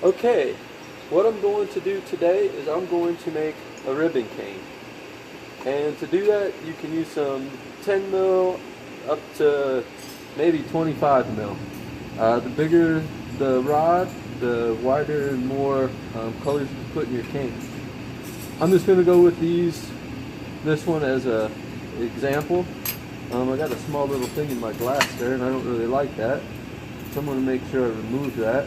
Okay, what I'm going to do today is I'm going to make a ribbon cane. And to do that, you can use some 10 mil up to maybe 25 mil. The bigger the rod, the wider and more colors you can put in your cane. I'm just going to go with this one as a example. I got a small little thing in my glass there and I don't really like that. So I'm going to make sure I remove that.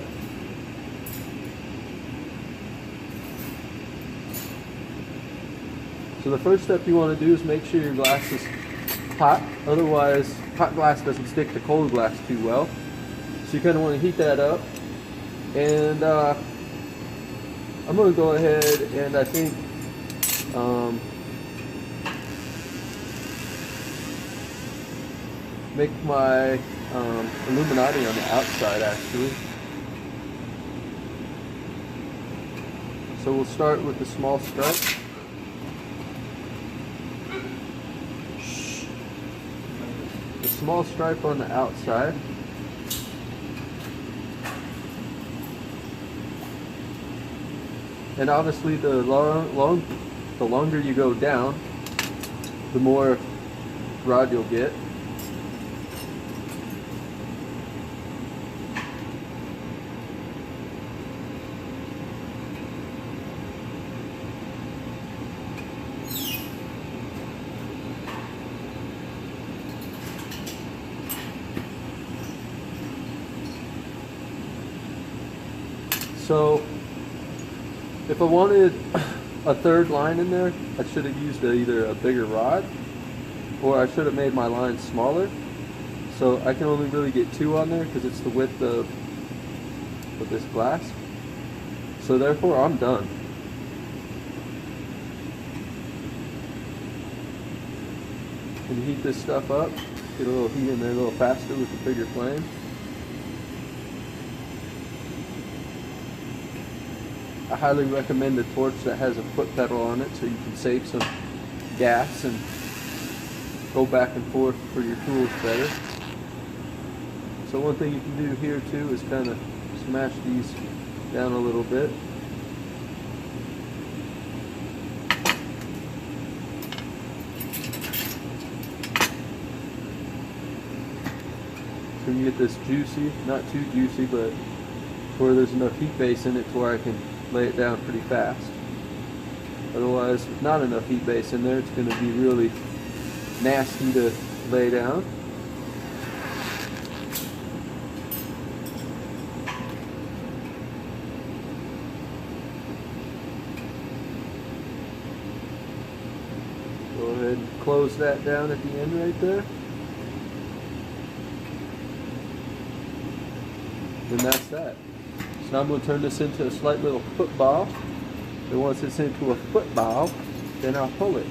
So the first step you want to do is make sure your glass is hot. Otherwise, hot glass doesn't stick to cold glass too well. So you kind of want to heat that up. And I'm going to go ahead and I think make my Illuminati on the outside actually. So we'll start with the small stripe. The small stripe on the outside. And obviously the longer you go down, the more rod you'll get. So if I wanted a third line in there, I should have used either a bigger rod or I should have made my line smaller. So I can only really get two on there because it's the width of this glass. So therefore I'm done. And heat this stuff up, get a little heat in there a little faster with the bigger flame. I highly recommend a torch that has a foot pedal on it so you can save some gas and go back and forth for your tools better. So one thing you can do here too is kind of smash these down a little bit. So you get this juicy, not too juicy, but where there's enough heat base in it to where I can lay it down pretty fast. Otherwise, with not enough heat base in there, it's going to be really nasty to lay down. Go ahead and close that down at the end right there. And that's that. So now I'm going to turn this into a slight little football. And once it's into a football, then I'll pull it.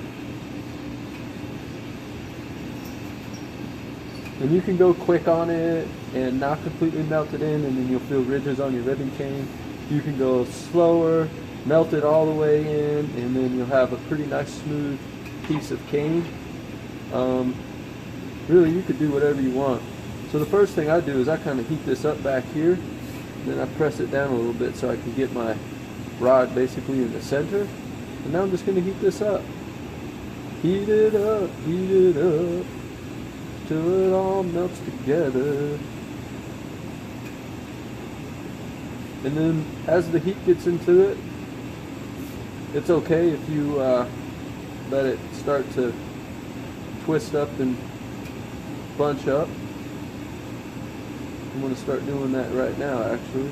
And you can go quick on it and not completely melt it in, and then you'll feel ridges on your ribbon cane. You can go slower, melt it all the way in, and then you'll have a pretty nice smooth piece of cane. Really, you could do whatever you want. So the first thing I do is I kind of heat this up back here, then I press it down a little bit so I can get my rod basically in the center. And now I'm just going to heat this up. Heat it up till it all melts together. And then as the heat gets into it, it's okay if you let it start to twist up and bunch up. I'm going to start doing that right now actually.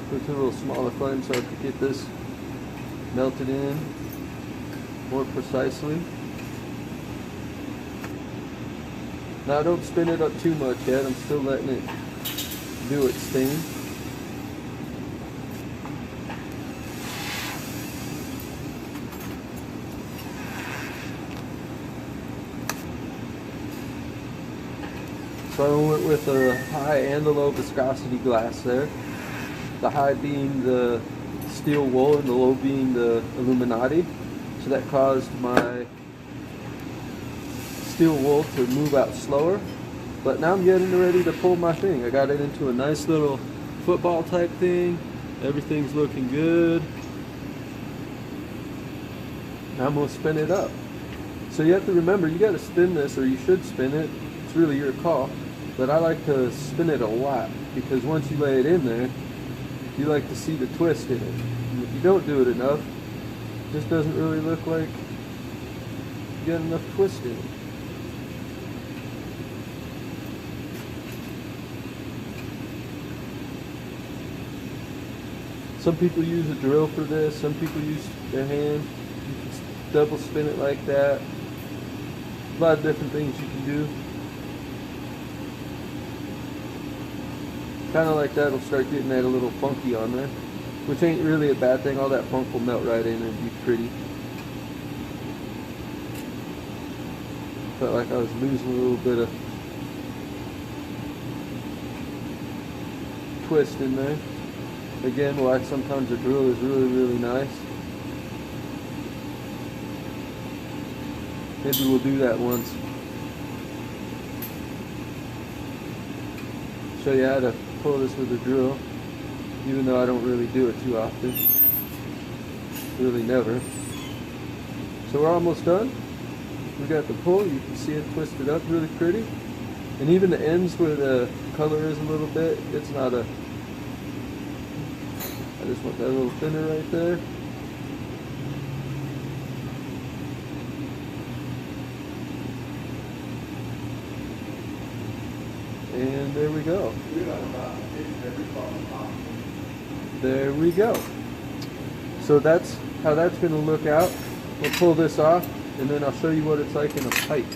Put it to a little smaller flame so I can get this melted in more precisely. Now don't spin it up too much yet, I'm still letting it do its thing. So I went with a high and a low viscosity glass there. The high being the steel wool and the low being the Illuminati. So that caused my steel wool to move out slower. But now I'm getting ready to pull my thing. I got it into a nice little football type thing. Everything's looking good. Now I'm gonna spin it up. So you have to remember, you gotta spin this, or you should spin it. It's really your call. But I like to spin it a lot, because once you lay it in there, you like to see the twist in it. And if you don't do it enough, it just doesn't really look like you got enough twist in it. Some people use a drill for this, some people use their hand. You can double spin it like that. A lot of different things you can do. Kind of like that, it'll start getting that a little funky on there, which ain't really a bad thing. All that funk will melt right in and be pretty. Felt like I was losing a little bit of twist in there. Again, why sometimes a drill is really, really nice. Maybe we'll do that once. Show you how to pull this with a drill, even though I don't really do it too often. Really never. So we're almost done. We got the pull. You can see it twisted up really pretty. And even the ends where the color is a little bit, it's not a... I just want that a little thinner right there. And there we go. There we go. So that's how that's going to look out. We'll pull this off, and then I'll show you what it's like in a pipe.